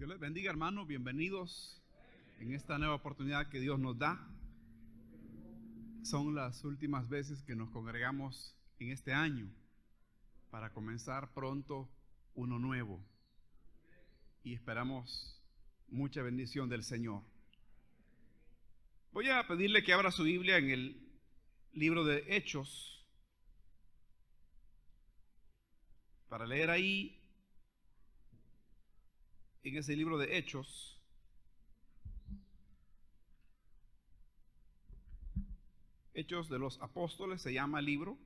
Dios les bendiga, hermanos. Bienvenidos en esta nueva oportunidad que Dios nos da. Son las últimas veces que nos congregamos en este año para comenzar pronto uno nuevo. Y esperamos mucha bendición del Señor. Voy a pedirle que abra su Biblia en el libro de Hechos para leer ahí, en ese libro de Hechos, Hechos de los Apóstoles se llama el libro,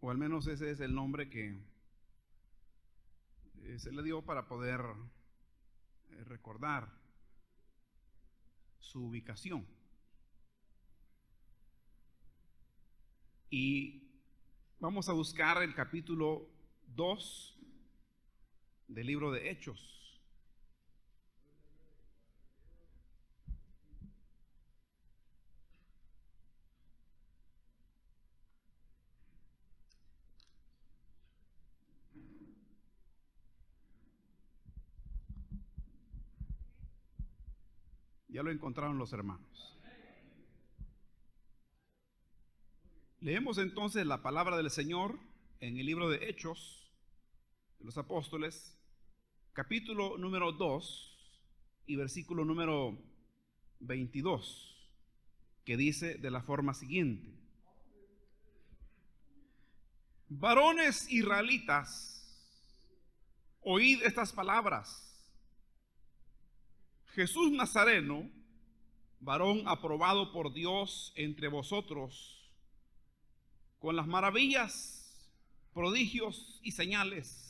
o al menos ese es el nombre que se le dio para poder recordar su ubicación. Y vamos a buscar el capítulo 2 del libro de Hechos. Ya lo encontraron los hermanos. Leemos entonces la palabra del Señor en el libro de Hechos de los Apóstoles, capítulo número 2 y versículo número 22, que dice de la forma siguiente: varones israelitas, oíd estas palabras. Jesús Nazareno, varón aprobado por Dios entre vosotros, con las maravillas, prodigios y señales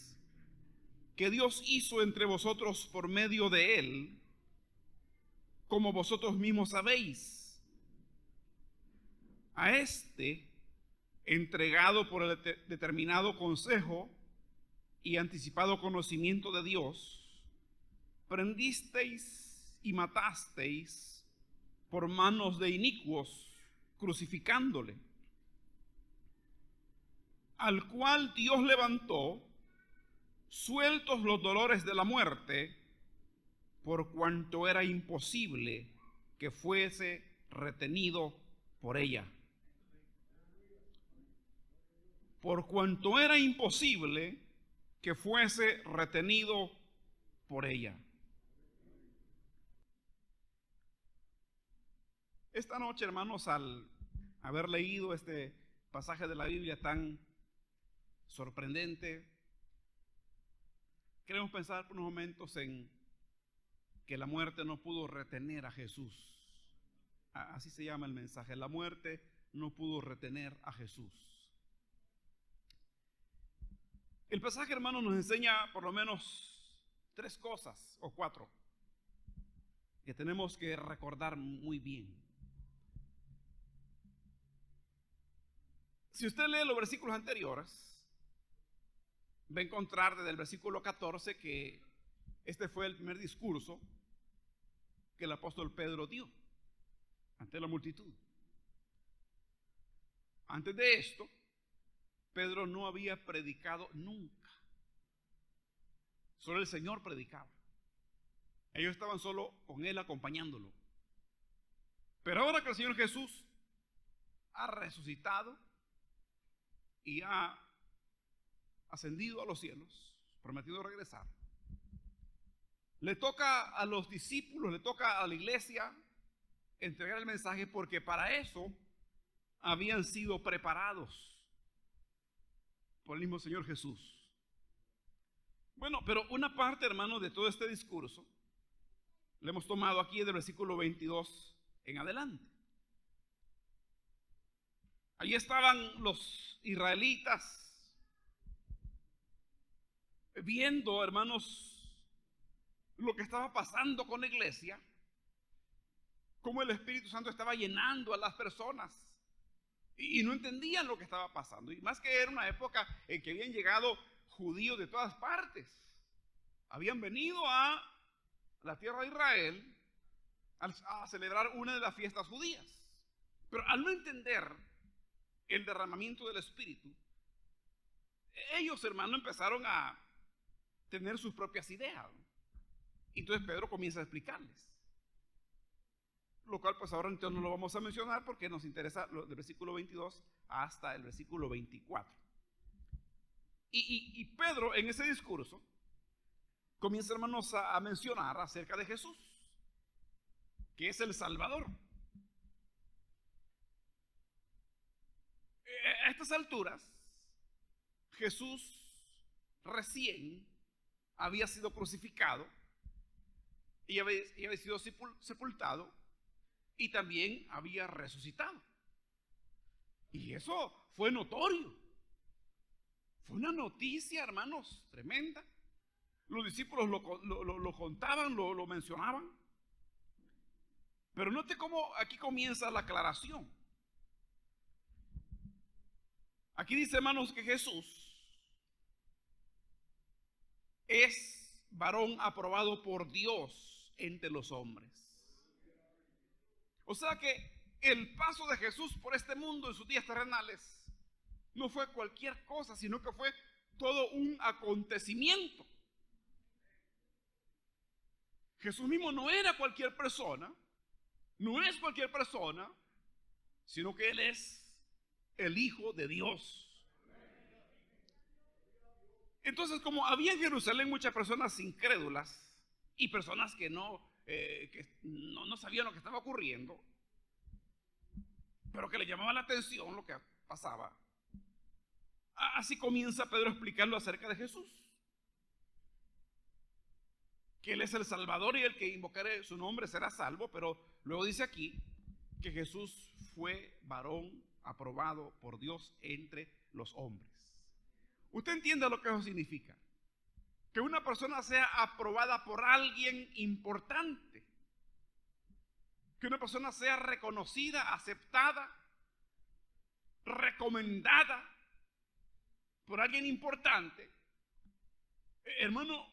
que Dios hizo entre vosotros por medio de él, como vosotros mismos sabéis. A este, entregado por el determinado consejo y anticipado conocimiento de Dios, prendisteis y matasteis por manos de inicuos, crucificándole, al cual Dios levantó, sueltos los dolores de la muerte, por cuanto era imposible que fuese retenido por ella. Por cuanto era imposible que fuese retenido por ella. Esta noche, hermanos, al haber leído este pasaje de la Biblia tan sorprendente, queremos pensar por unos momentos en que la muerte no pudo retener a Jesús. Así se llama el mensaje: la muerte no pudo retener a Jesús. El pasaje, hermano, nos enseña por lo menos 3 cosas o 4 que tenemos que recordar muy bien. Si usted lee los versículos anteriores, va a encontrar desde el versículo 14 que este fue el primer discurso que el apóstol Pedro dio ante la multitud. Antes de esto, Pedro no había predicado nunca. Solo el Señor predicaba. Ellos estaban solo con él, acompañándolo. Pero ahora que el Señor Jesús ha resucitado y ha ascendido a los cielos, prometido regresar, le toca a los discípulos, le toca a la iglesia entregar el mensaje, porque para eso habían sido preparados por el mismo Señor Jesús. Bueno, pero una parte, hermano, de todo este discurso le hemos tomado aquí del versículo 22 en adelante. Allí estaban los israelitas viendo, hermanos, lo que estaba pasando con la iglesia, cómo el Espíritu Santo estaba llenando a las personas, y no entendían lo que estaba pasando. Y más que era una época en que habían llegado judíos de todas partes, habían venido a la tierra de Israel a celebrar una de las fiestas judías. Pero al no entender el derramamiento del Espíritu, Ellos, hermano, empezaron a tener sus propias ideas. Entonces Pedro comienza a explicarles. Lo cual pues ahora entonces no lo vamos a mencionar porque nos interesa del versículo 22 hasta el versículo 24. Y Pedro en ese discurso comienza, hermanos, a mencionar acerca de Jesús, que es el Salvador. A estas alturas, Jesús recién había sido crucificado y había sido sepultado y también había resucitado. Y eso fue notorio. Fue una noticia, hermanos, tremenda. Los discípulos lo contaban, lo mencionaban. Pero note cómo aquí comienza la aclaración. Aquí dice, hermanos, que Jesús es varón aprobado por Dios entre los hombres. O sea que el paso de Jesús por este mundo en sus días terrenales no fue cualquier cosa, sino que fue todo un acontecimiento. Jesús mismo no era cualquier persona, no es cualquier persona, sino que Él es el Hijo de Dios. Entonces, como había en Jerusalén muchas personas incrédulas y personas que no sabían lo que estaba ocurriendo, pero que le llamaba la atención lo que pasaba, así comienza Pedro a explicarlo acerca de Jesús, que Él es el Salvador y el que invocare su nombre será salvo. Pero luego dice aquí que Jesús fue varón aprobado por Dios entre los hombres. ¿Usted entiende lo que eso significa? Que una persona sea aprobada por alguien importante, que una persona sea reconocida, aceptada, recomendada por alguien importante. Hermano,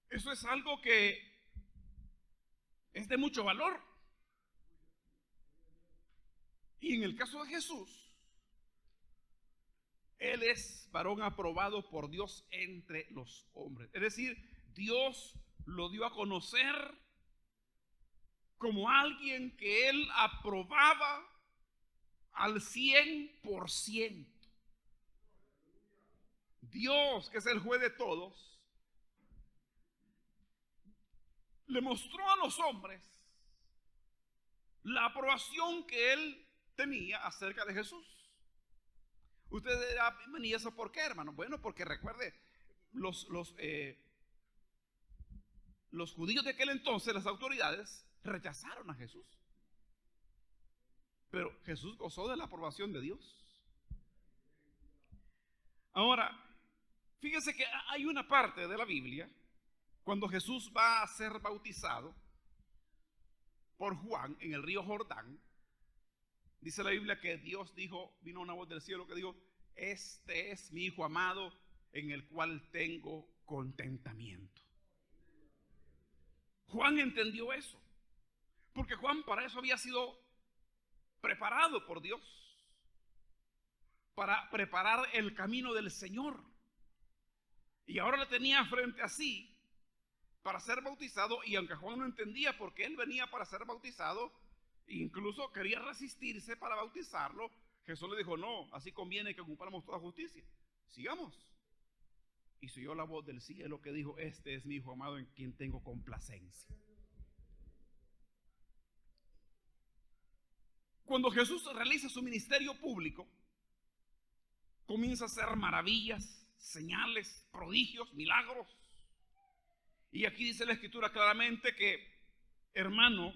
eso es algo que es de mucho valor. Y en el caso de Jesús, Él es varón aprobado por Dios entre los hombres. Es decir, Dios lo dio a conocer como alguien que Él aprobaba al 100%. Dios, que es el juez de todos, le mostró a los hombres la aprobación que Él tenía acerca de Jesús. Usted dirá, ¿y eso por qué, hermano? Bueno, porque recuerde, los judíos de aquel entonces, las autoridades, rechazaron a Jesús. Pero Jesús gozó de la aprobación de Dios. Ahora, fíjese que hay una parte de la Biblia, cuando Jesús va a ser bautizado por Juan en el río Jordán, dice la Biblia que Dios dijo, vino una voz del cielo que dijo, este es mi Hijo amado en el cual tengo contentamiento. Juan entendió eso, porque Juan para eso había sido preparado por Dios, para preparar el camino del Señor. Y ahora le tenía frente a sí para ser bautizado, y aunque Juan no entendía por qué él venía para ser bautizado, incluso quería resistirse para bautizarlo, Jesús le dijo, no, así conviene que cumplamos toda justicia, sigamos. Y se oyó la voz del cielo que dijo, este es mi Hijo amado en quien tengo complacencia. Cuando Jesús realiza su ministerio público, comienza a hacer maravillas, señales, prodigios, milagros. Y aquí dice la Escritura claramente que, hermano,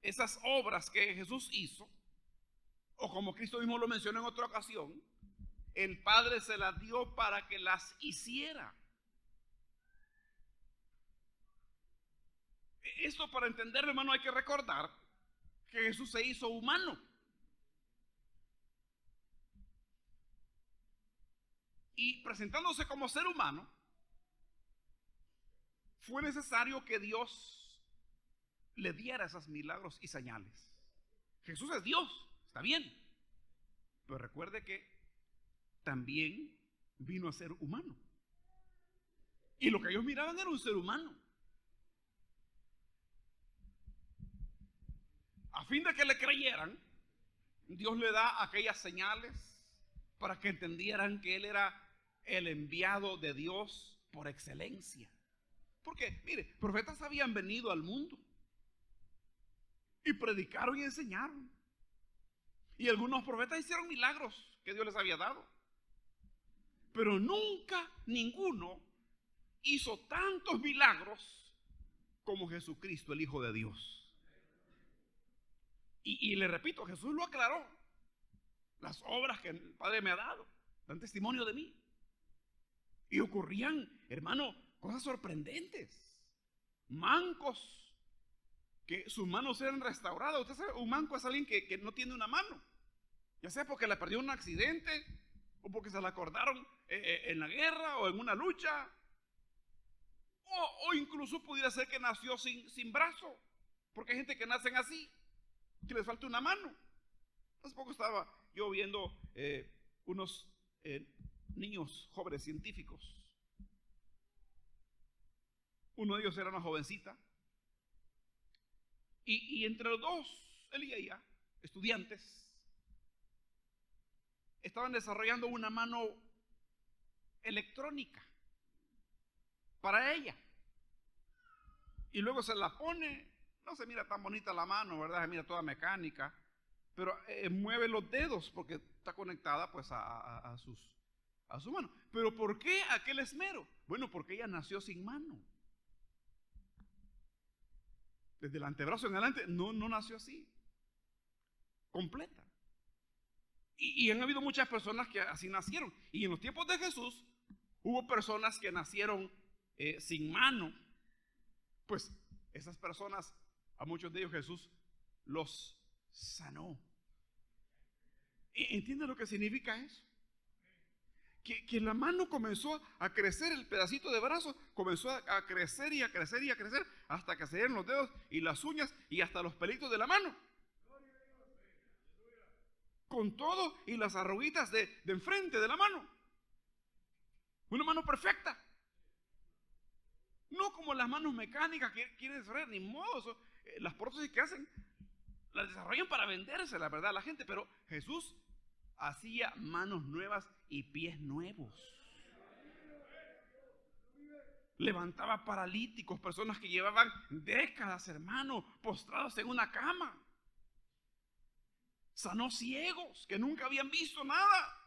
esas obras que Jesús hizo, o como Cristo mismo lo mencionó en otra ocasión, el Padre se las dio para que las hiciera. Esto, para entenderlo, hermano, hay que recordar que Jesús se hizo humano. Y presentándose como ser humano, fue necesario que Dios le diera esos milagros y señales. Jesús es Dios, está bien, Pero recuerde que también vino a ser humano. Y lo que ellos miraban era un ser humano. A fin de que le creyeran, Dios le da aquellas señales para que entendieran que Él era el enviado de Dios por excelencia. Porque, mire, profetas habían venido al mundo y predicaron y enseñaron. Y algunos profetas hicieron milagros que Dios les había dado. Pero nunca ninguno hizo tantos milagros como Jesucristo, el Hijo de Dios. Y le repito, Jesús lo aclaró. Las obras que el Padre me ha dado dan testimonio de mí. Y ocurrían, hermano, cosas sorprendentes. Mancos, que sus manos eran restauradas. Usted sabe, un manco es alguien que no tiene una mano. Ya sea porque la perdió en un accidente, o porque se la acordaron en la guerra o en una lucha. O incluso pudiera ser que nació sin brazo. Porque hay gente que nacen así, que les falta una mano. Hace poco estaba yo viendo unos niños jóvenes científicos. Uno de ellos era una jovencita. Y entre los dos, él y ella, estudiantes, estaban desarrollando una mano electrónica para ella. Y luego se la pone. No se mira tan bonita la mano, ¿verdad? Se mira toda mecánica. Pero mueve los dedos porque está conectada pues a su mano. Pero ¿por qué aquel esmero? Bueno, porque ella nació sin mano. Desde el antebrazo en adelante no nació así, completa. Y han habido muchas personas que así nacieron. Y en los tiempos de Jesús hubo personas que nacieron sin mano. Pues esas personas, a muchos de ellos Jesús los sanó. ¿Entiende lo que significa eso? Que la mano comenzó a crecer, el pedacito de brazo comenzó a crecer y a crecer y a crecer hasta que se dieron los dedos y las uñas y hasta los pelitos de la mano. Con todo y las arruguitas de enfrente de la mano. Una mano perfecta. No como las manos mecánicas que quieren desarrollar, ni modo. Eso, las prótesis que hacen, las desarrollan para venderse, la verdad, a la gente. Pero Jesús hacía manos nuevas y pies nuevos. Levantaba paralíticos, personas que llevaban décadas, hermano, postrados en una cama. Sanó ciegos que nunca habían visto nada.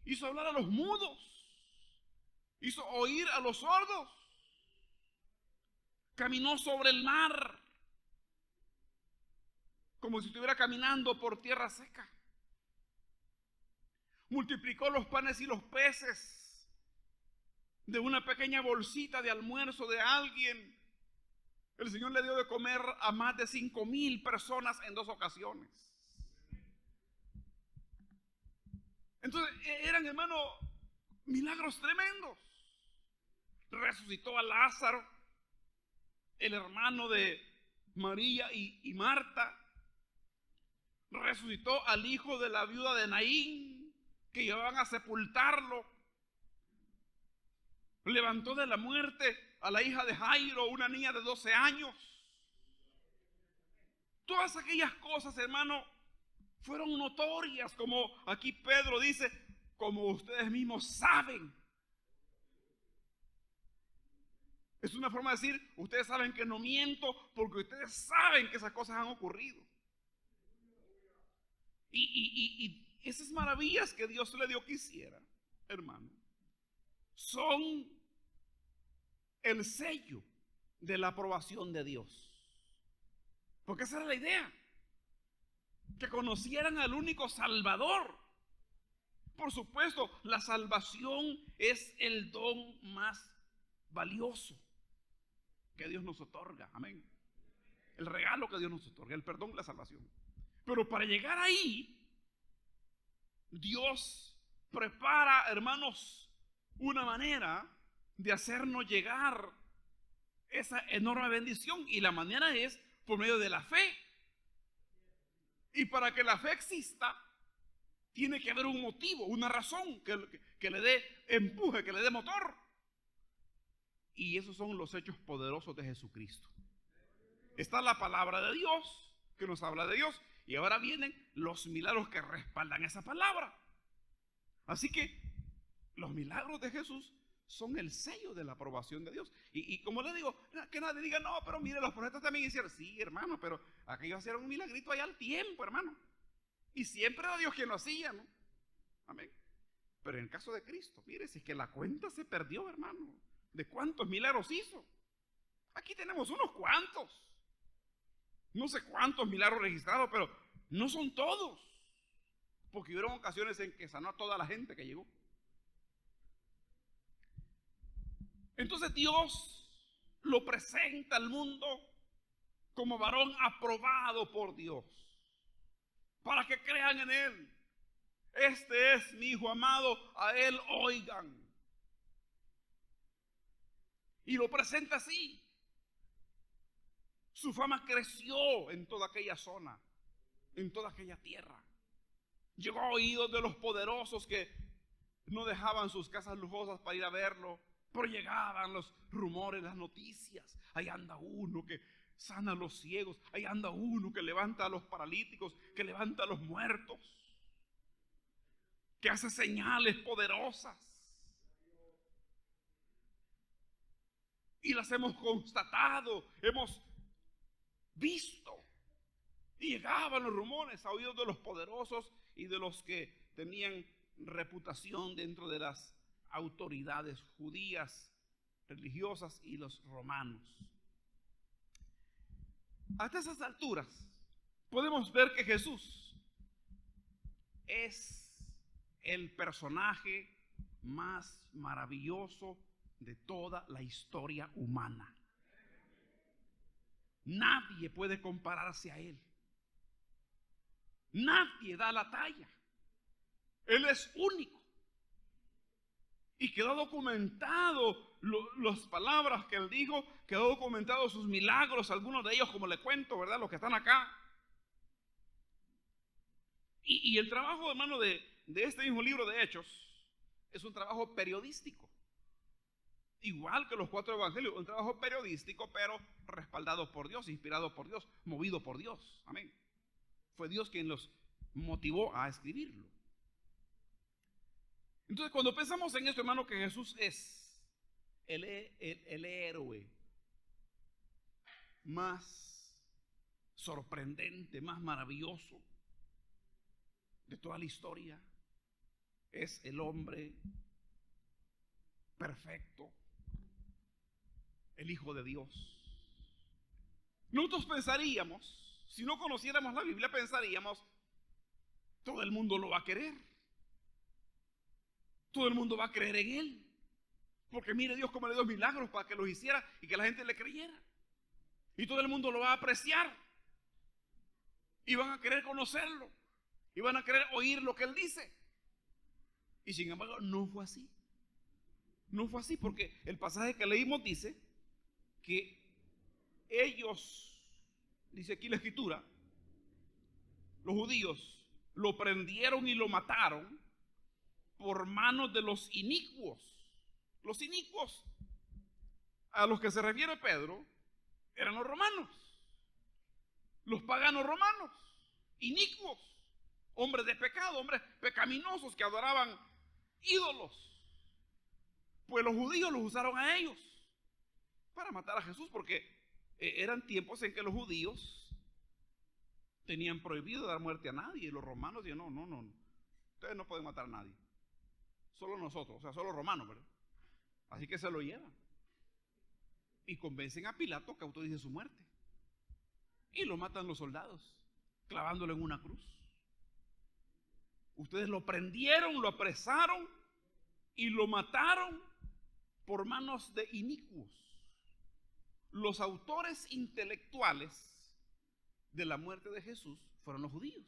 Hizo hablar a los mudos. Hizo oír a los sordos. Caminó sobre el mar como si estuviera caminando por tierra seca. Multiplicó los panes y los peces de una pequeña bolsita de almuerzo de alguien. El Señor le dio de comer a más de 5,000 personas en 2 ocasiones. Entonces eran, hermano, milagros tremendos. Resucitó a Lázaro, el hermano de María y Marta. Resucitó al hijo de la viuda de Naín, que llevaban a sepultarlo. Levantó de la muerte a la hija de Jairo, una niña de 12 años. Todas aquellas cosas, hermano, fueron notorias, como aquí Pedro dice, como ustedes mismos saben. Es una forma de decir, ustedes saben que no miento porque ustedes saben que esas cosas han ocurrido. Y esas maravillas que Dios le dio que hiciera, hermano, son el sello de la aprobación de Dios. Porque esa era la idea, que conocieran al único Salvador. Por supuesto, la salvación es el don más valioso que Dios nos otorga, amén. El regalo que Dios nos otorga, el perdón, la salvación. Pero para llegar ahí, Dios prepara, hermanos, una manera de hacernos llegar esa enorme bendición, y la manera es por medio de la fe. Y para que la fe exista, Tiene que haber un motivo, una razón que le dé empuje, que le dé motor. Y esos son los hechos poderosos de Jesucristo. Está la palabra de Dios, que nos habla de Dios, y ahora vienen los milagros que respaldan esa palabra. Así que los milagros de Jesús son el sello de la aprobación de Dios. Y como le digo, que nadie diga, no, pero mire, los profetas también hicieron. Sí, hermano, pero aquellos hicieron un milagrito allá al tiempo, hermano. Y siempre era Dios quien lo hacía, ¿no? Amén. Pero en el caso de Cristo, mire, si es que la cuenta se perdió, hermano, de cuántos milagros hizo. Aquí tenemos unos cuantos. No sé cuántos milagros registrados, pero no son todos. Porque hubieron ocasiones en que sanó a toda la gente que llegó. Entonces Dios lo presenta al mundo como varón aprobado por Dios, para que crean en él. Este es mi hijo amado, a él oigan. Y lo presenta así. Su fama creció en toda aquella zona, en toda aquella tierra. Llegó a oídos de los poderosos que no dejaban sus casas lujosas para ir a verlo, pero llegaban los rumores, las noticias. Ahí anda uno que sana a los ciegos, ahí anda uno que levanta a los paralíticos, que levanta a los muertos, que hace señales poderosas. Y las hemos constatado, hemos visto. Y llegaban los rumores a oídos de los poderosos y de los que tenían reputación dentro de las autoridades judías, religiosas y los romanos. Hasta esas alturas podemos ver que Jesús es el personaje más maravilloso de toda la historia humana. Nadie puede compararse a él. Nadie da la talla. Él es único. Y quedó documentado las palabras que él dijo, quedó documentado sus milagros, algunos de ellos, como le cuento, ¿verdad? Los que están acá. Y el trabajo, hermano, de este mismo libro de Hechos es un trabajo periodístico. Igual que los 4 evangelios, un trabajo periodístico, pero respaldado por Dios, inspirado por Dios, movido por Dios. Amén. Fue Dios quien los motivó a escribirlo. Entonces, cuando pensamos en esto, hermano, que Jesús es el héroe más sorprendente, más maravilloso de toda la historia, es el hombre perfecto, el Hijo de Dios. Nosotros pensaríamos, si no conociéramos la Biblia, pensaríamos, todo el mundo lo va a querer. Todo el mundo va a creer en él. Porque mire Dios cómo le dio milagros para que los hiciera y que la gente le creyera. Y todo el mundo lo va a apreciar. Y van a querer conocerlo. Y van a querer oír lo que él dice. Y sin embargo, no fue así. No fue así porque el pasaje que leímos dice que ellos, dice aquí la escritura, los judíos lo prendieron y lo mataron por manos de los inicuos. Los inicuos a los que se refiere Pedro eran los romanos, los paganos romanos, inicuos, hombres de pecado, hombres pecaminosos que adoraban ídolos. Pues los judíos los usaron a ellos para matar a Jesús, porque eran tiempos en que los judíos tenían prohibido dar muerte a nadie, y los romanos dijeron, no, ustedes no pueden matar a nadie, solo nosotros, o sea, solo romanos, ¿verdad? Así que se lo llevan y convencen a Pilato que autorice su muerte y lo matan los soldados clavándolo en una cruz. Ustedes lo prendieron, lo apresaron y lo mataron por manos de inicuos. Los autores intelectuales de la muerte de Jesús fueron los judíos.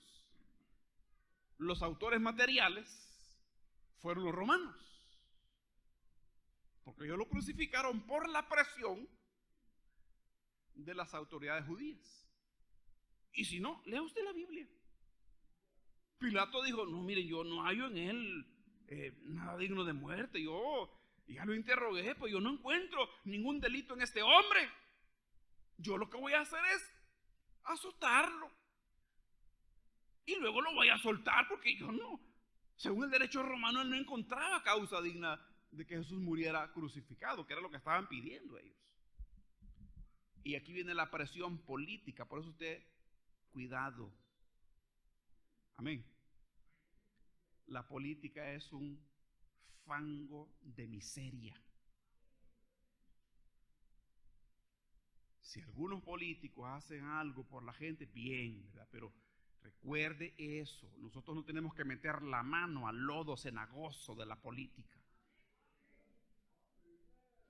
Los autores materiales fueron los romanos, porque ellos lo crucificaron por la presión de las autoridades judías. Y si no, lea usted la Biblia. Pilato dijo, no, miren, yo no hallo en él nada digno de muerte. Yo ya lo interrogué, pues yo no encuentro ningún delito en este hombre. Yo lo que voy a hacer es azotarlo. Y luego lo voy a soltar porque yo no, según el derecho romano, él no encontraba causa digna de que Jesús muriera crucificado, que era lo que estaban pidiendo ellos. Y aquí viene la presión política, por eso usted, cuidado. Amén. La política es un fango de miseria. Si algunos políticos hacen algo por la gente, bien, ¿verdad? Pero recuerde eso, nosotros no tenemos que meter la mano al lodo cenagoso de la política.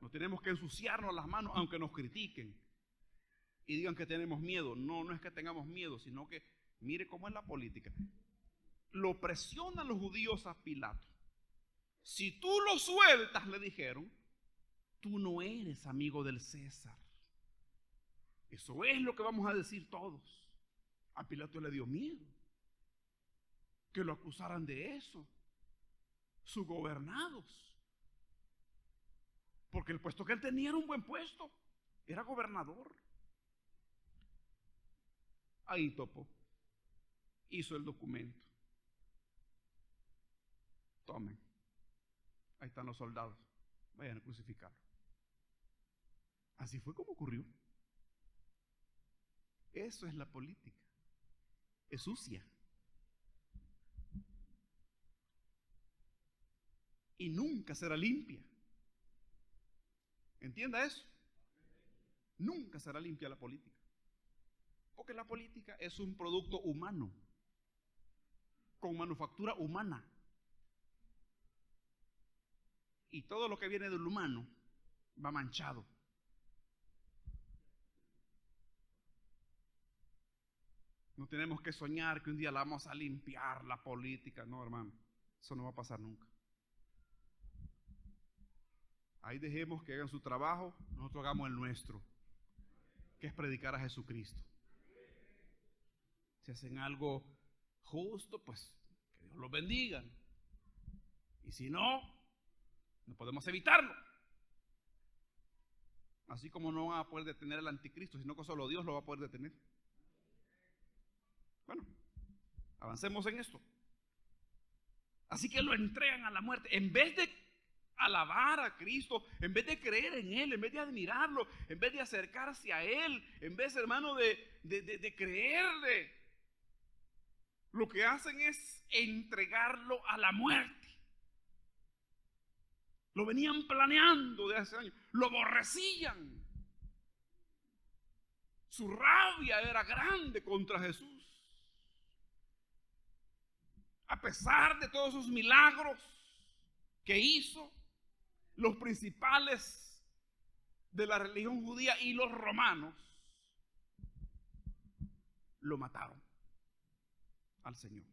No tenemos que ensuciarnos las manos aunque nos critiquen y digan que tenemos miedo. No, no es que tengamos miedo, sino que mire cómo es la política. Lo presionan los judíos a Pilato. Si tú lo sueltas, le dijeron, tú no eres amigo del César. Eso es lo que vamos a decir todos. A Pilato le dio miedo que lo acusaran de eso, sus gobernados. Porque el puesto que él tenía era un buen puesto, era gobernador. Ahí topó, hizo el documento. Tomen, ahí están los soldados, vayan a crucificarlo. Así fue como ocurrió. Eso es la política, es sucia. Y nunca será limpia. ¿Entienda eso? Nunca será limpia la política. Porque la política es un producto humano, con manufactura humana. Y todo lo que viene del humano va manchado. No tenemos que soñar que un día la vamos a limpiar la política. No, hermano, eso no va a pasar nunca. Ahí dejemos que hagan su trabajo, nosotros hagamos el nuestro, que es predicar a Jesucristo. Si hacen algo justo, pues que Dios los bendiga. Y si no, no podemos evitarlo. Así como no van a poder detener al anticristo, sino que solo Dios lo va a poder detener. Bueno, avancemos en esto. Así que lo entregan a la muerte. En vez de alabar a Cristo, en vez de creer en Él, en vez de admirarlo, en vez de acercarse a Él, en vez, hermano, de creerle, lo que hacen es entregarlo a la muerte. Lo venían planeando de hace años, lo aborrecían. Su rabia era grande contra Jesús. A pesar de todos esos milagros que hizo, los principales de la religión judía y los romanos lo mataron al Señor.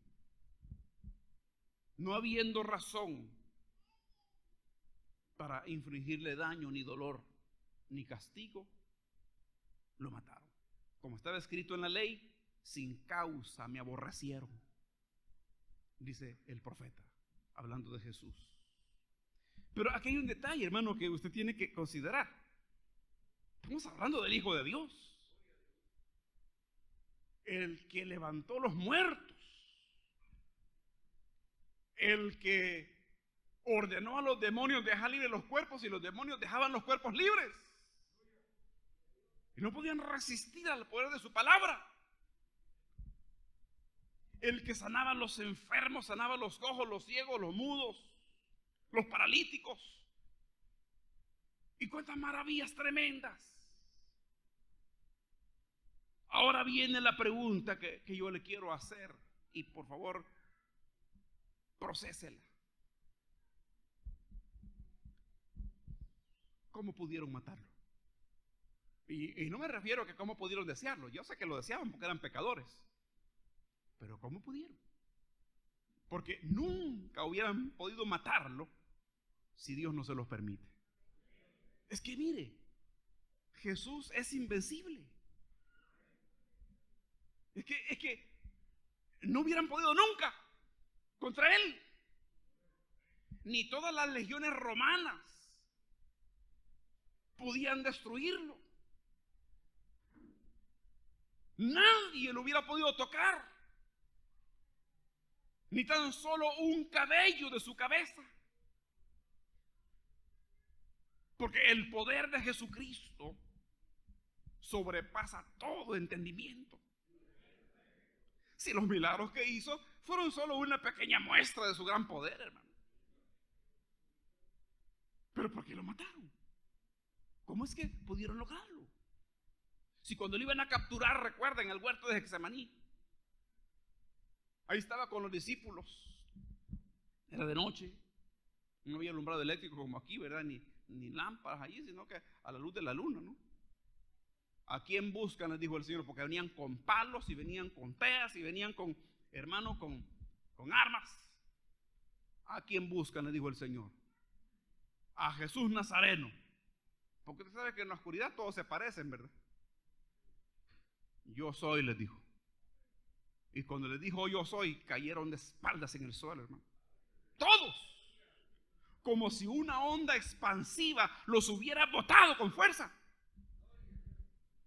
No habiendo razón para infligirle daño, ni dolor, ni castigo, lo mataron. Como estaba escrito en la ley, sin causa me aborrecieron, dice el profeta, hablando de Jesús. Pero aquí hay un detalle, hermano, que usted tiene que considerar. Estamos hablando del Hijo de Dios, el que levantó los muertos, el que ordenó a los demonios dejar libres los cuerpos y los demonios dejaban los cuerpos libres. Y no podían resistir al poder de su palabra. El que sanaba a los enfermos, sanaba a los cojos, los ciegos, los mudos, los paralíticos. Y cuántas maravillas tremendas. Ahora viene la pregunta que yo le quiero hacer. Y por favor, procésela. ¿Cómo pudieron matarlo? Y no me refiero a que cómo pudieron desearlo. Yo sé que lo deseaban porque eran pecadores. Pero ¿cómo pudieron? Porque nunca hubieran podido matarlo si Dios no se los permite. Es que mire, Jesús es invencible. Es que no hubieran podido nunca. contra él. Ni todas las legiones romanas podían destruirlo. Nadie lo hubiera podido tocar, ni tan solo un cabello de su cabeza, porque el poder de Jesucristo sobrepasa todo entendimiento. Si los milagros que hizo fueron solo una pequeña muestra de su gran poder, hermano. ¿Pero por qué lo mataron? ¿Cómo es que pudieron lograrlo? Si cuando lo iban a capturar, recuerden, el huerto de Getsemaní, ahí estaba con los discípulos, era de noche, no había alumbrado eléctrico como aquí, ¿verdad? Ni lámparas allí, sino que a la luz de la luna, ¿no? ¿A quién buscan?, les dijo el Señor, porque venían con palos y venían con teas y venían con, hermanos, con armas. ¿A quién buscan?, les dijo el Señor. A Jesús Nazareno. Porque usted sabe que en la oscuridad todos se parecen, ¿verdad? Yo soy, les dijo. Y cuando les dijo yo soy, cayeron de espaldas en el suelo, hermano. Todos. Como si una onda expansiva los hubiera botado con fuerza.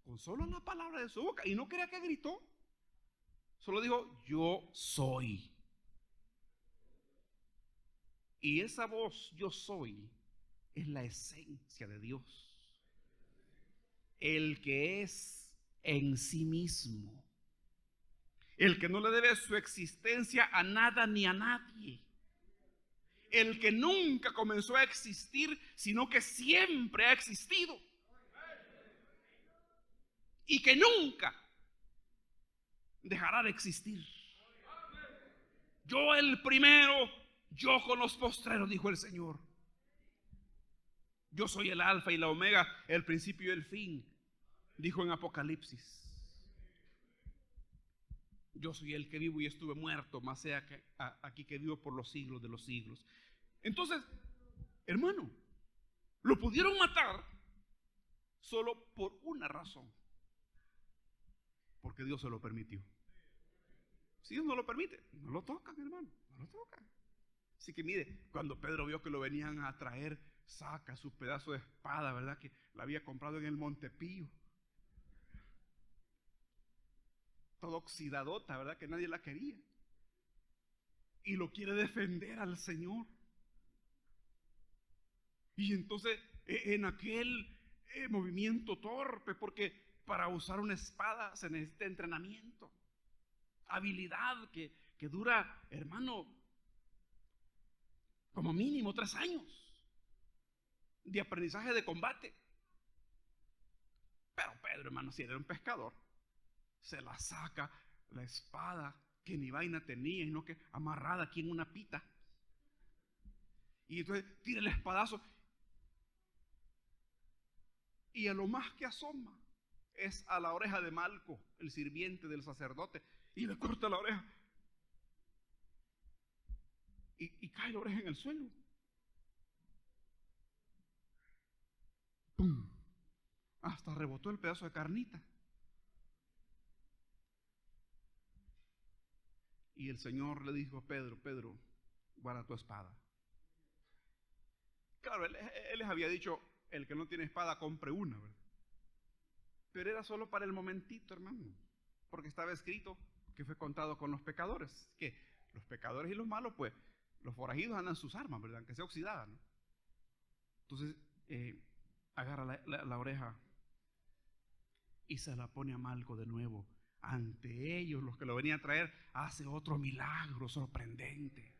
Con solo la palabra de su boca. Y no crea que gritó. Solo dijo, yo soy. Y esa voz, yo soy, es la esencia de Dios. El que es en sí mismo. El que no le debe su existencia a nada ni a nadie. El que nunca comenzó a existir, sino que siempre ha existido. Y que nunca dejará de existir. Yo el primero, yo con los postreros, dijo el Señor. Yo soy el alfa y la omega, el principio y el fin, dijo en Apocalipsis. Yo soy el que vivo y estuve muerto, mas sea que aquí que vivo por los siglos de los siglos. Entonces, hermano, lo pudieron matar solo por una razón. Porque Dios se lo permitió. Si Dios no lo permite, no lo tocan, hermano, no lo tocan. Así que mire, cuando Pedro vio que lo venían a traer, saca su pedazo de espada, ¿verdad? Que la había comprado en el Montepío. Toda oxidadota, ¿verdad? Que nadie la quería. Y lo quiere defender al Señor. Y entonces, en aquel movimiento torpe, porque para usar una espada se necesita entrenamiento, habilidad que dura, hermano, como mínimo 3 años de aprendizaje de combate. Pero Pedro, hermano, si era un pescador, se la saca la espada que ni vaina tenía, sino que amarrada aquí en una pita. Y entonces tira el espadazo. Y a lo más que asoma es a la oreja de Malco, el sirviente del sacerdote, y le corta la oreja. Y cae la oreja en el suelo. ¡Pum! Hasta rebotó el pedazo de carnita. Y el Señor le dijo a Pedro, Pedro, guarda tu espada. Claro, él les había dicho, el que no tiene espada compre una, ¿verdad? Pero era solo para el momentito, hermano, porque estaba escrito que fue contado con los pecadores, que los pecadores y los malos, pues los forajidos andan sus armas, ¿verdad? Aunque sea oxidada, ¿no? Entonces agarra la oreja y se la pone a Malco de nuevo. Ante ellos, los que lo venían a traer, hace otro milagro sorprendente.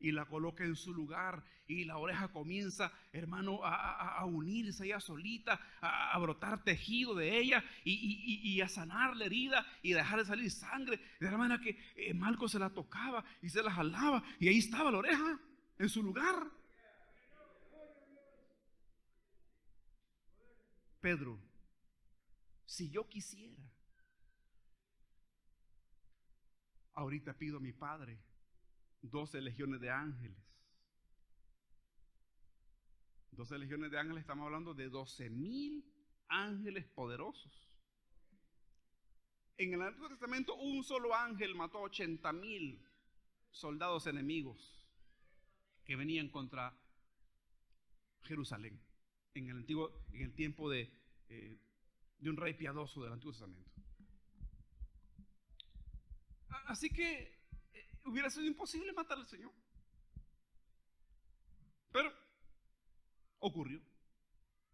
Y la coloca en su lugar y la oreja comienza, hermano, a unirse ella solita, a brotar tejido de ella y a sanar la herida y dejar de salir sangre. De la manera que Malco se la tocaba y se la jalaba y ahí estaba la oreja en su lugar. Pedro, si yo quisiera, ahorita pido a mi Padre 12 legiones de ángeles. 12 legiones de ángeles, estamos hablando de 12,000 ángeles poderosos. En el Antiguo Testamento un solo ángel mató a 80,000 soldados enemigos que venían contra Jerusalén en el tiempo de un rey piadoso del Antiguo Testamento. Así que hubiera sido imposible matar al Señor. Pero ocurrió.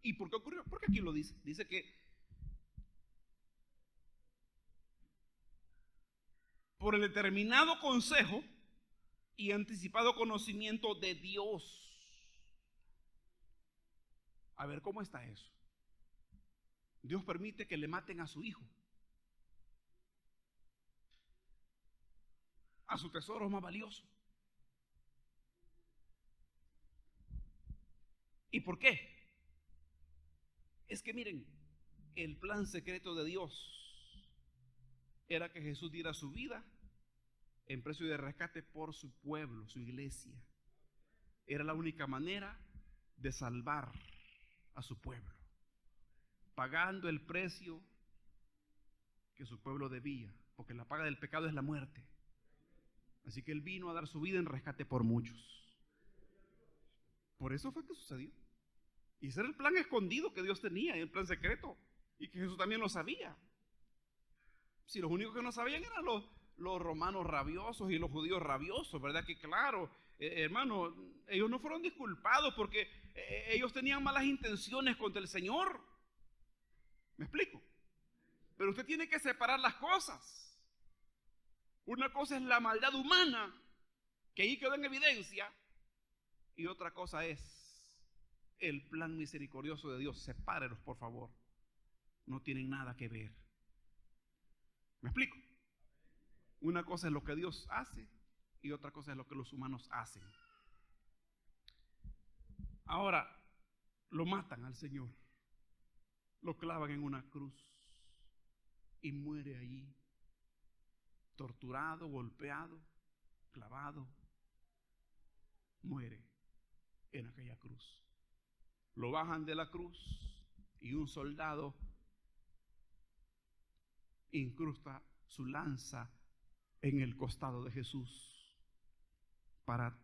¿Y por qué ocurrió? Porque aquí lo dice. Dice que por el determinado consejo y anticipado conocimiento de Dios. A ver, ¿cómo está eso? Dios permite que le maten a su hijo, a su tesoro más valioso. ¿Y por qué? Es que miren, el plan secreto de Dios era que Jesús diera su vida en precio de rescate por su pueblo, su iglesia. Era la única manera de salvar a su pueblo, pagando el precio que su pueblo debía, porque la paga del pecado es la muerte. Así que Él vino a dar su vida en rescate por muchos. Por eso fue que sucedió. Y ese era el plan escondido que Dios tenía, el plan secreto, y que Jesús también lo sabía. Si los únicos que no sabían eran los romanos rabiosos y los judíos rabiosos, ¿verdad? Que claro, hermano, ellos no fueron disculpados porque ellos tenían malas intenciones contra el Señor. ¿Me explico? Pero usted tiene que separar las cosas. Una cosa es la maldad humana, que ahí quedó en evidencia, y otra cosa es el plan misericordioso de Dios. Sepárelos, por favor. No tienen nada que ver. ¿Me explico? Una cosa es lo que Dios hace y otra cosa es lo que los humanos hacen. Ahora, lo matan al Señor, lo clavan en una cruz y muere allí, torturado, golpeado, clavado, muere en aquella cruz. Lo bajan de la cruz y un soldado incrusta su lanza en el costado de Jesús para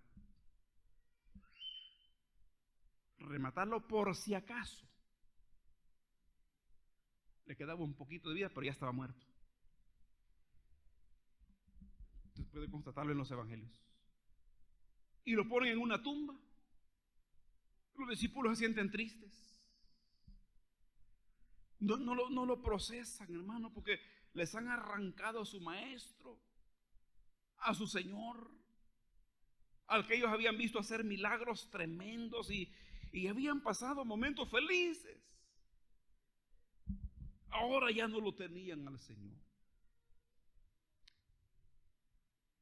rematarlo por si acaso. Le quedaba un poquito de vida, pero ya estaba muerto. Usted puede constatarlo en los evangelios. Y lo ponen en una tumba. Los discípulos se sienten tristes. No lo procesan, hermano, porque les han arrancado a su maestro, a su Señor, al que ellos habían visto hacer milagros tremendos y habían pasado momentos felices. Ahora ya no lo tenían al Señor.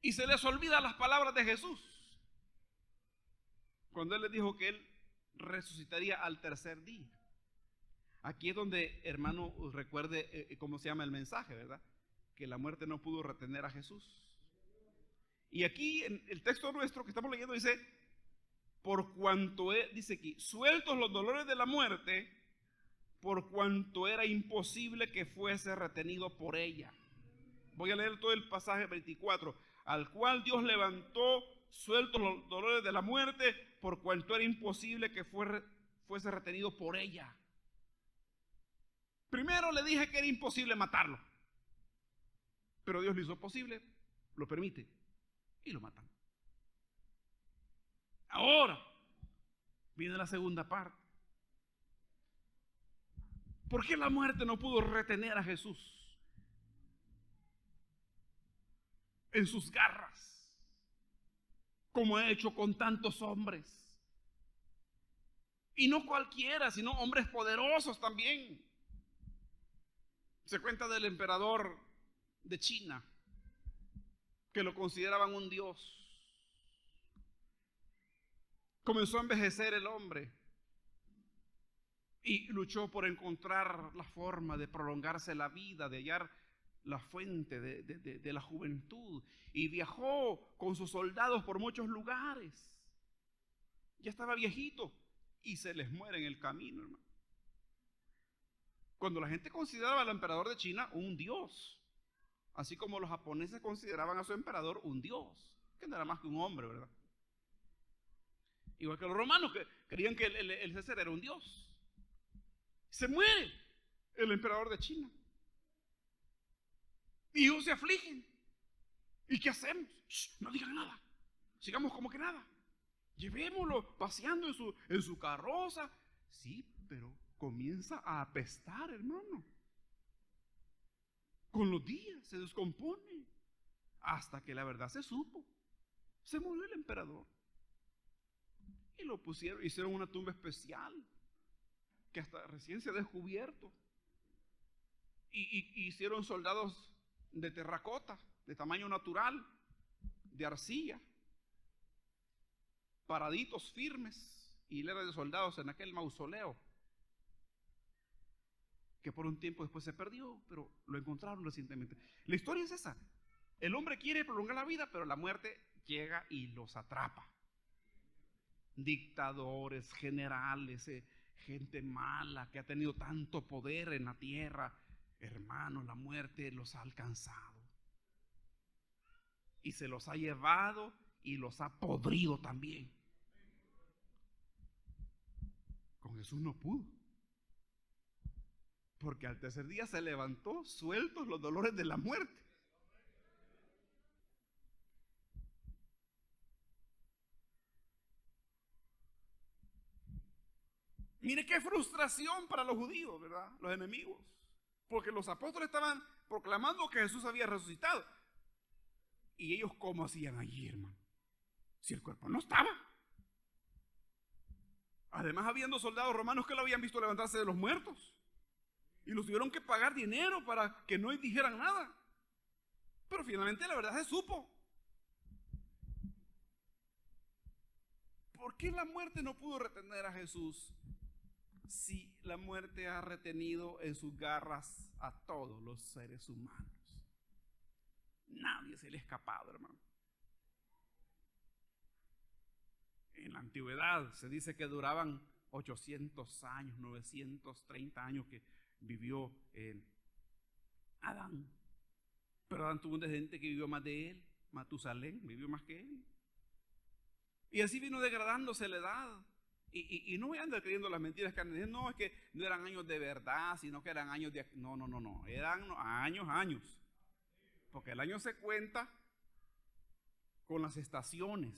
Y se les olvidan las palabras de Jesús, cuando Él les dijo que Él resucitaría al tercer día. Aquí es donde, hermano, recuerde cómo se llama el mensaje, ¿verdad? Que la muerte no pudo retener a Jesús. Y aquí en el texto nuestro que estamos leyendo dice, por cuanto, dice aquí, sueltos los dolores de la muerte, por cuanto era imposible que fuese retenido por ella. Voy a leer todo el pasaje 24, al cual Dios levantó sueltos los dolores de la muerte, por cuanto era imposible que fuese retenido por ella. Primero le dije que era imposible matarlo, pero Dios lo hizo posible, lo permite y lo matan. Ahora viene la segunda parte. ¿Por qué la muerte no pudo retener a Jesús en sus garras, como ha hecho con tantos hombres? Y no cualquiera, sino hombres poderosos también. Se cuenta del emperador de China, que lo consideraban un dios. Comenzó a envejecer el hombre y luchó por encontrar la forma de prolongarse la vida, de hallar la fuente de la juventud, y viajó con sus soldados por muchos lugares. Ya estaba viejito y se les muere en el camino, hermano. Cuando la gente consideraba al emperador de China un dios, Así como los japoneses consideraban a su emperador un dios, que no era más que un hombre, ¿verdad? Igual que los romanos, que creían que el César era un dios. Se muere el emperador de China. Y ellos se afligen. ¿Y qué hacemos? No digan nada. Sigamos como que nada. Llevémoslo paseando en su carroza. Sí, pero comienza a apestar, hermano. Con los días se descompone. Hasta que la verdad se supo. Se murió el emperador. Y lo pusieron, hicieron una tumba especial que hasta recién se ha descubierto. Y hicieron soldados de terracota, de tamaño natural, de arcilla, paraditos firmes, hileras de soldados en aquel mausoleo, que por un tiempo después se perdió, pero lo encontraron recientemente. La historia es esa. El hombre quiere prolongar la vida, pero la muerte llega y los atrapa. Dictadores, generales, gente mala que ha tenido tanto poder en la tierra, hermanos, la muerte los ha alcanzado y se los ha llevado y los ha podrido también. Con Jesús no pudo, porque al tercer día se levantó sueltos los dolores de la muerte. Mire qué frustración para los judíos, ¿verdad? Los enemigos. Porque los apóstoles estaban proclamando que Jesús había resucitado. ¿Y ellos cómo hacían allí, hermano? Si el cuerpo no estaba. Además, habiendo soldados romanos que lo habían visto levantarse de los muertos. Y los tuvieron que pagar dinero para que no dijeran nada. Pero finalmente la verdad se supo. ¿Por qué la muerte no pudo retener a Jesús? Si la muerte ha retenido en sus garras a todos los seres humanos. Nadie se le ha escapado, hermano. En la antigüedad se dice que duraban 800 años, 930 años que vivió Adán. Pero Adán tuvo un descendiente que vivió más de él. Matusalén vivió más que él. Y así vino degradándose la edad. Y no voy a andar creyendo las mentiras que andan diciendo, no, es que no eran años de verdad, sino que eran años de... No, eran años. Porque el año se cuenta con las estaciones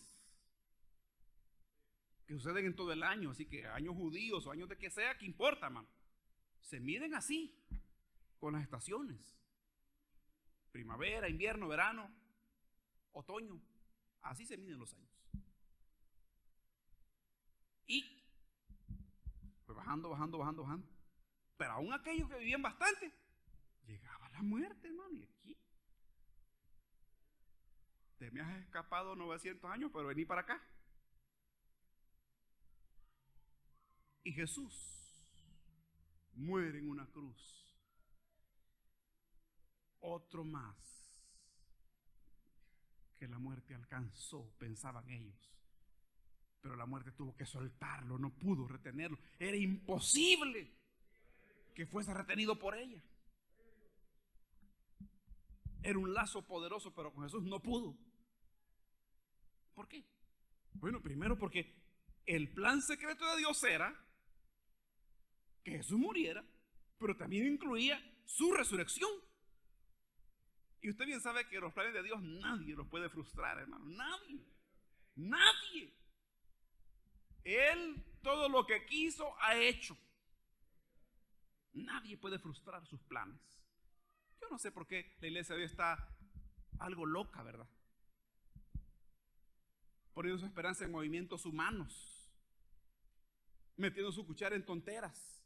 que suceden en todo el año, así que años judíos o años de que sea, ¿qué importa, hermano? Se miden así, con las estaciones. Primavera, invierno, verano, otoño, así se miden los años. Y pues bajando. Pero aún aquellos que vivían bastante, llegaba la muerte, hermano. Y aquí te me has escapado 900 años, pero vení para acá. Y Jesús muere en una cruz. Otro más que la muerte alcanzó, pensaban ellos. Pero la muerte tuvo que soltarlo, no pudo retenerlo. Era imposible que fuese retenido por ella. Era un lazo poderoso, pero con Jesús no pudo. ¿Por qué? Bueno, primero porque el plan secreto de Dios era que Jesús muriera, pero también incluía su resurrección. Y usted bien sabe que los planes de Dios nadie los puede frustrar, hermano. Nadie. Él todo lo que quiso ha hecho. Nadie puede frustrar sus planes. Yo no sé por qué la iglesia de hoy está algo loca, ¿verdad? Poniendo su esperanza en movimientos humanos, metiendo su cuchara en tonteras,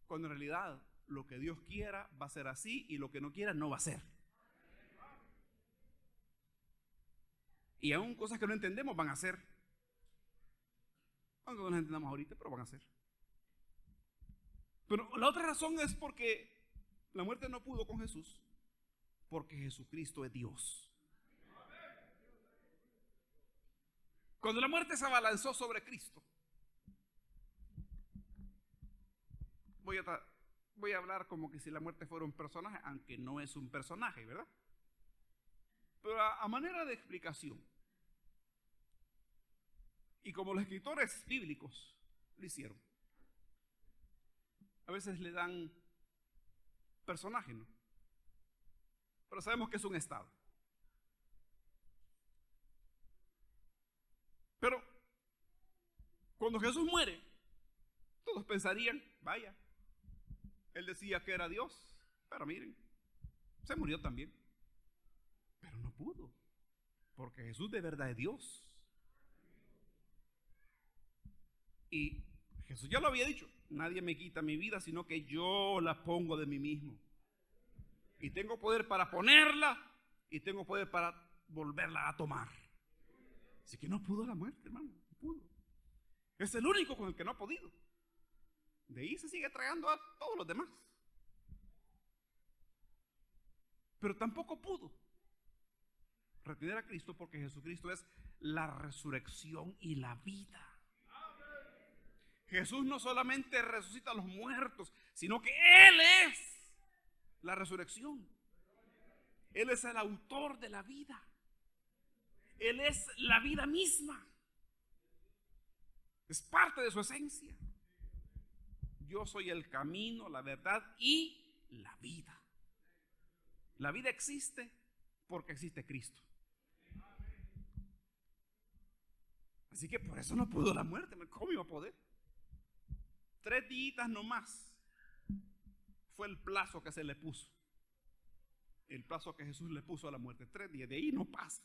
cuando en realidad lo que Dios quiera va a ser así y lo que no quiera no va a ser. Y aún cosas que no entendemos van a ser. Aunque no las entendamos ahorita, pero van a ser. Pero la otra razón es porque la muerte no pudo con Jesús, porque Jesucristo es Dios. Cuando la muerte se abalanzó sobre Cristo, voy voy a hablar como que si la muerte fuera un personaje, aunque no es un personaje, ¿verdad? Pero a manera de explicación, y como los escritores bíblicos lo hicieron, a veces le dan personaje, ¿no? Pero sabemos que es un estado. Pero cuando Jesús muere, todos pensarían, vaya, él decía que era Dios, pero miren, se murió también. Pero no pudo, porque Jesús de verdad es Dios. Y Jesús ya lo había dicho, nadie me quita mi vida, sino que yo la pongo de mí mismo. Y tengo poder para ponerla y tengo poder para volverla a tomar. Así que no pudo la muerte, hermano, no pudo. Es el único con el que no ha podido. De ahí se sigue tragando a todos los demás. Pero tampoco pudo retener a Cristo, porque Jesucristo es la resurrección y la vida. Jesús no solamente resucita a los muertos, sino que Él es la resurrección. Él es el autor de la vida. Él es la vida misma. Es parte de su esencia. Yo soy el camino, la verdad y la vida. La vida existe porque existe Cristo. Así que por eso no pudo la muerte. ¿Cómo iba a poder? 3 días nomás fue el plazo que se le puso. El plazo que Jesús le puso a la muerte. 3 días. De ahí no pasa.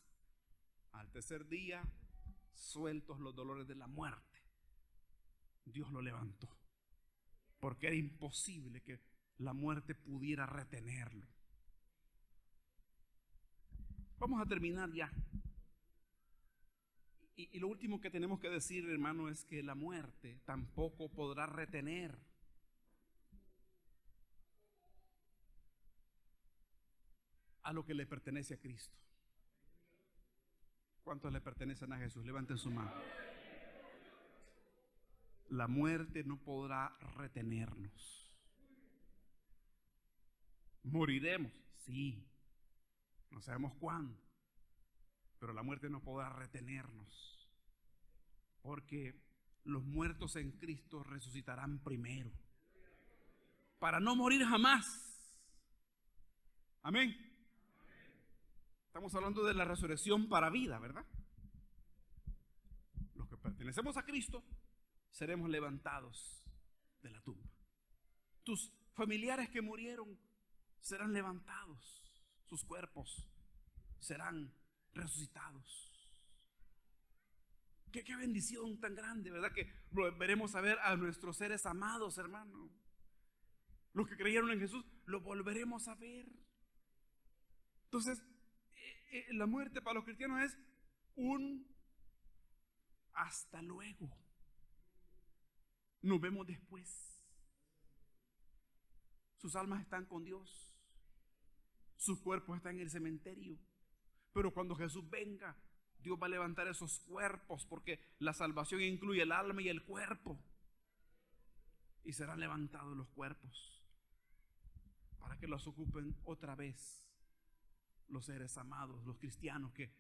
Al tercer día, sueltos los dolores de la muerte, Dios lo levantó. Porque era imposible que la muerte pudiera retenerlo. Vamos a terminar ya. Y lo último que tenemos que decir, hermano, es que la muerte tampoco podrá retener a lo que le pertenece a Cristo. ¿Cuántos le pertenecen a Jesús? Levanten su mano. La muerte no podrá retenernos. Moriremos, sí. No sabemos cuándo, pero la muerte no podrá retenernos, porque los muertos en Cristo resucitarán primero, para no morir jamás. Amén. Estamos hablando de la resurrección para vida, ¿verdad? Los que pertenecemos a Cristo seremos levantados de la tumba. Tus familiares que murieron serán levantados. Sus cuerpos serán resucitados. Qué bendición tan grande, ¿verdad? Que volveremos a ver a nuestros seres amados, hermano. Los que creyeron en Jesús, los volveremos a ver. Entonces, la muerte para los cristianos es un hasta luego. Nos vemos después. Sus almas están con Dios. Sus cuerpos están en el cementerio. Pero cuando Jesús venga, Dios va a levantar esos cuerpos, porque la salvación incluye el alma y el cuerpo. Y serán levantados los cuerpos para que los ocupen otra vez los seres amados, los cristianos que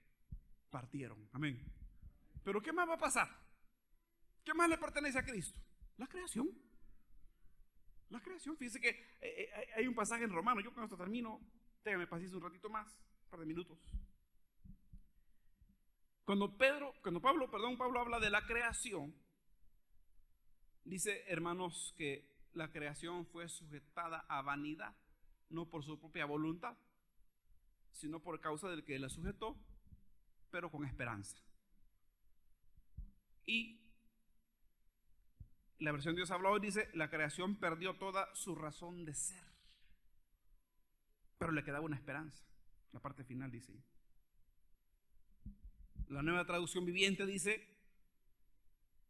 partieron. Amén. Pero ¿qué más va a pasar? ¿Qué más le pertenece a Cristo? La creación. La creación. Fíjense que hay un pasaje en Romanos. Yo con esto termino. Déjame pasar un ratito más, un par de minutos. Cuando Pablo habla de la creación, dice, hermanos, que la creación fue sujetada a vanidad, no por su propia voluntad, sino por causa del que la sujetó, pero con esperanza. Y la versión Dios habla hoy dice, la creación perdió toda su razón de ser, pero le quedaba una esperanza. La parte final dice. La Nueva Traducción Viviente dice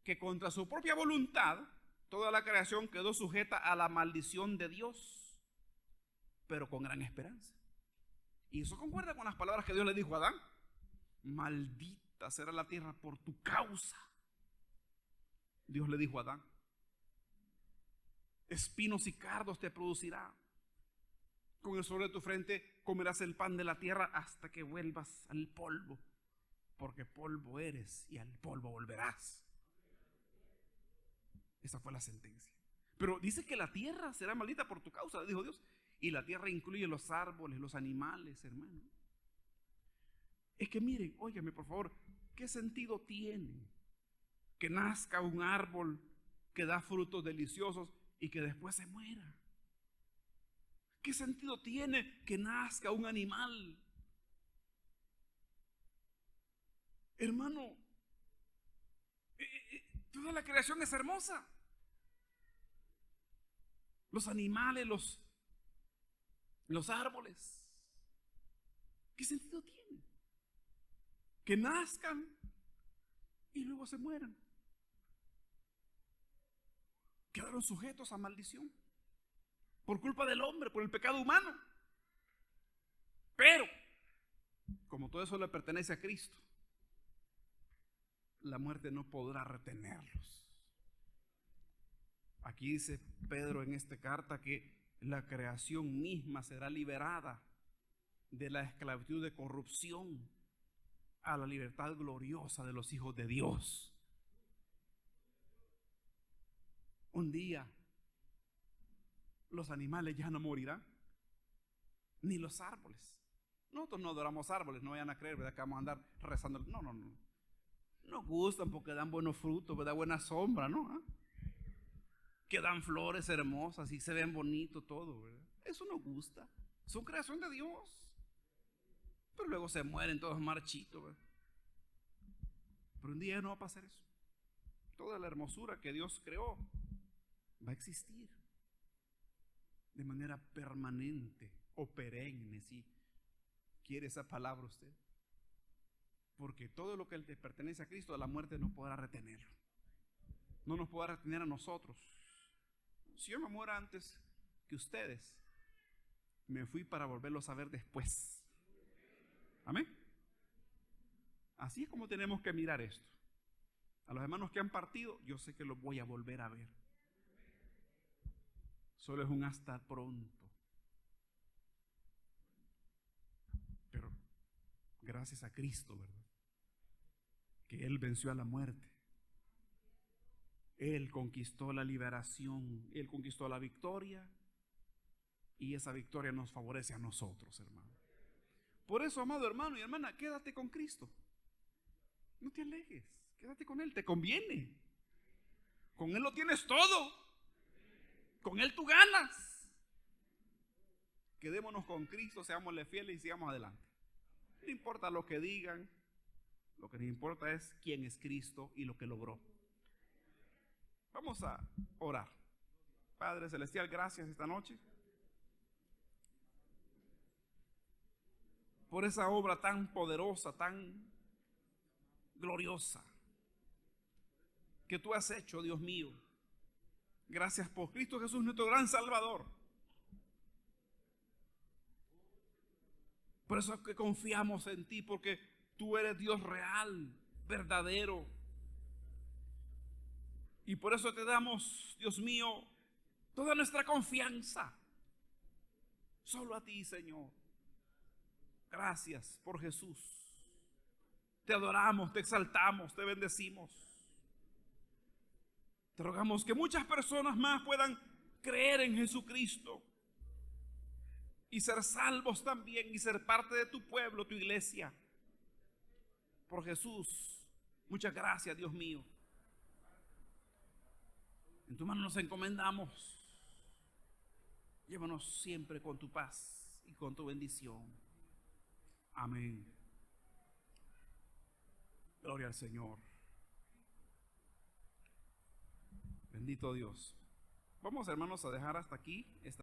que contra su propia voluntad toda la creación quedó sujeta a la maldición de Dios, pero con gran esperanza. Y eso concuerda con las palabras que Dios le dijo a Adán: maldita será la tierra por tu causa. Dios le dijo a Adán. espinos y cardos te producirá. Con el sudor de tu frente comerás el pan de la tierra hasta que vuelvas al polvo, porque polvo eres y al polvo volverás. Esa fue la sentencia. Pero dice que la tierra será maldita por tu causa, le dijo Dios. Y la tierra incluye los árboles, los animales, hermano. Es que miren, óigame por favor, ¿qué sentido tiene que nazca un árbol que da frutos deliciosos y que después se muera? ¿Qué sentido tiene que nazca un animal? Hermano, toda la creación es hermosa. Los animales, los árboles. ¿Qué sentido tiene? Que nazcan y luego se mueran. Quedaron sujetos a maldición por culpa del hombre, por el pecado humano. Pero, como todo eso le pertenece a Cristo, la muerte no podrá retenerlos. Aquí dice Pedro en esta carta que la creación misma será liberada de la esclavitud de corrupción a la libertad gloriosa de los hijos de Dios. Un día los animales ya no morirán, ni los árboles. Nosotros no adoramos árboles, no vayan a creer, ¿verdad?, que vamos a andar rezando. No. Nos gustan porque dan buenos frutos, ¿verdad?, buena sombra, ¿no? Que dan flores hermosas y se ven bonito todo, ¿verdad? Eso nos gusta. Son creación de Dios. Pero luego se mueren todos marchitos, ¿verdad? Pero un día no va a pasar eso. Toda la hermosura que Dios creó va a existir de manera permanente o perenne, si quiere esa palabra usted. Porque todo lo que le pertenece a Cristo, la muerte no podrá retenerlo. No nos podrá retener a nosotros. Si yo me muero antes que ustedes, me fui para volverlos a ver después. Amén. Así es como tenemos que mirar esto. A los hermanos que han partido, yo sé que los voy a volver a ver. Solo es un hasta pronto. Pero gracias a Cristo, ¿verdad?, que Él venció a la muerte. Él conquistó la liberación, Él conquistó la victoria, y esa victoria nos favorece a nosotros, hermano. Por eso, amado hermano y hermana, quédate con Cristo. No te alejes, quédate con Él, te conviene. Con Él lo tienes todo. Con Él tú ganas. Quedémonos con Cristo, seámosle fieles y sigamos adelante. No importa lo que digan, lo que nos importa es quién es Cristo y lo que logró. Vamos a orar. Padre Celestial, gracias esta noche por esa obra tan poderosa, tan gloriosa que tú has hecho, Dios mío. Gracias por Cristo Jesús, nuestro gran Salvador. Por eso es que confiamos en ti, porque tú eres Dios real, verdadero. Y por eso te damos, Dios mío, toda nuestra confianza. Solo a ti, Señor. Gracias por Jesús. Te adoramos, te exaltamos, te bendecimos. Te rogamos que muchas personas más puedan creer en Jesucristo y ser salvos también y ser parte de tu pueblo, tu iglesia. Por Jesús, muchas gracias, Dios mío. En tu mano nos encomendamos. Llévanos siempre con tu paz y con tu bendición. Amén. Gloria al Señor. Bendito Dios. Vamos, hermanos, a dejar hasta aquí esta